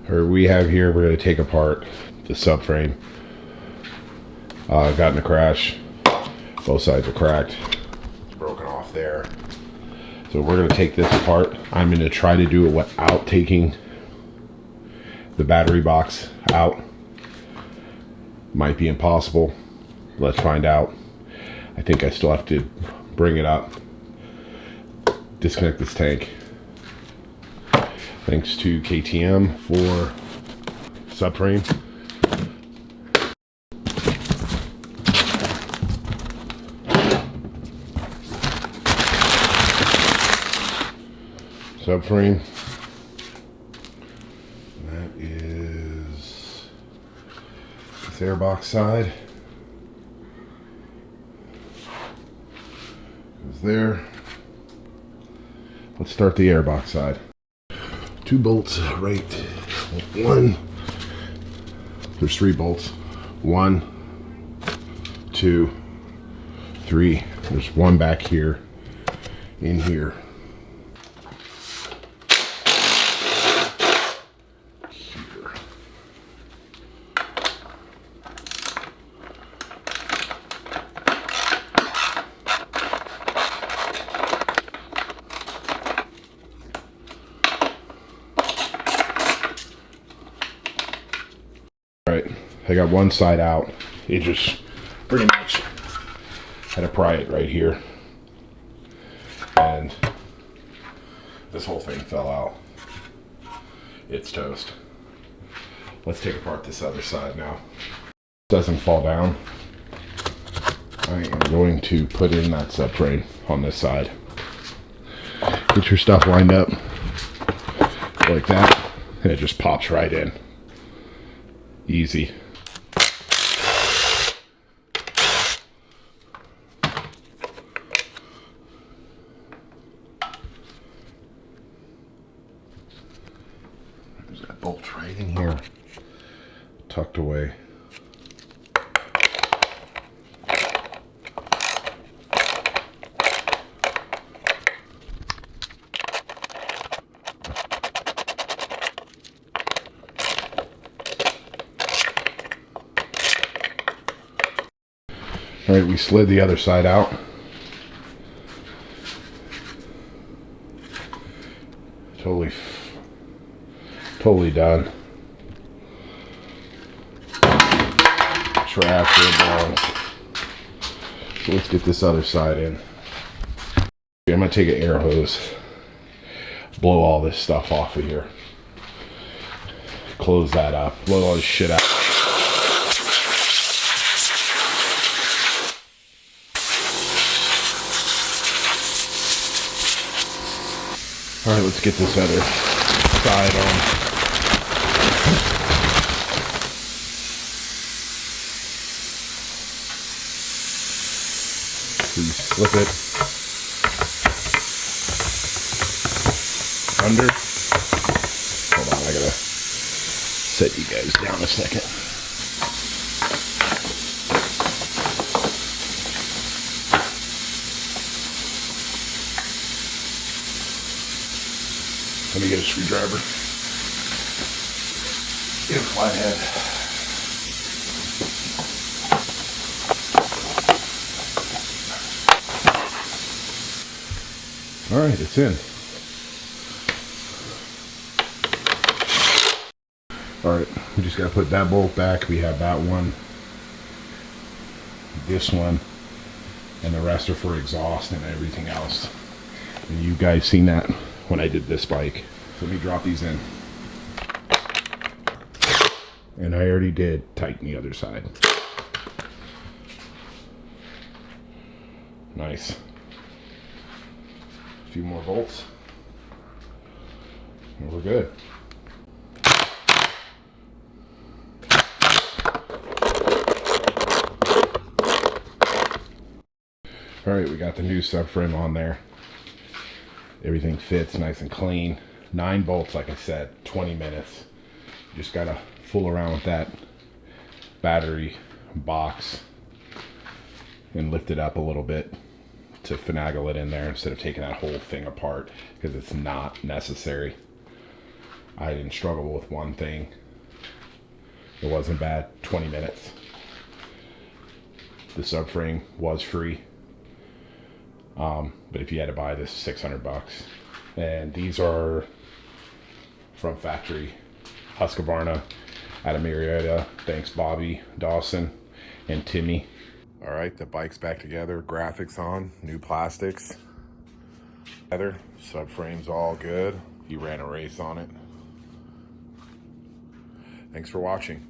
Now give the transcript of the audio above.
we have here, we're going to take apart the subframe. Got in a crash. Both sides are cracked. It's broken off there. So we're going to take this apart. I'm going to try to do it without taking the battery box out. Might be impossible. Let's find out. I think I still have to bring it up. Disconnect this tank. Thanks to KTM for subframe. Subframe. That is this airbox side. Goes there. Let's start the airbox side. 2 bolts right. One. There's 3 bolts. 1, 2, 3. There's one back here. In here. Alright, I got one side out. It just pretty much had to pry it right here. And this whole thing fell out. It's toast. Let's take apart this other side now. It doesn't fall down. I am going to put in that subframe on this side. Get your stuff lined up like that, and it just pops right in. Easy. There's that bolt right in here, tucked away. All right, we slid the other side out. Totally done. Trash where it belongs. So let's get this other side in. I'm gonna take an air hose, blow all this stuff off of here. Close that up, blow all this shit out. All right, let's get this other side on. Please slip it under. Hold on, I gotta set you guys down a second. Let me get a screwdriver. Get a flathead. All right, it's in. All right, we just gotta put that bolt back. We have that one, this one, and the rest are for exhaust and everything else. And you guys seen that when I did this bike. So let me drop these in. And I already did tighten the other side. Nice. A few more bolts. And we're good. All right, we got the new subframe on there. Everything fits nice and clean. 9 bolts, like I said, 20 minutes. You just gotta fool around with that battery box and lift it up a little bit to finagle it in there instead of taking that whole thing apart, because it's not necessary. I didn't struggle with one thing. It wasn't bad. 20 minutes. The subframe was free. But if you had to buy this, $600. And these are from factory. Husqvarna out of Marietta. Thanks Bobby, Dawson, and Timmy. All right, the bike's back together. Graphics on, new plastics. Subframe's all good. He ran a race on it. Thanks for watching.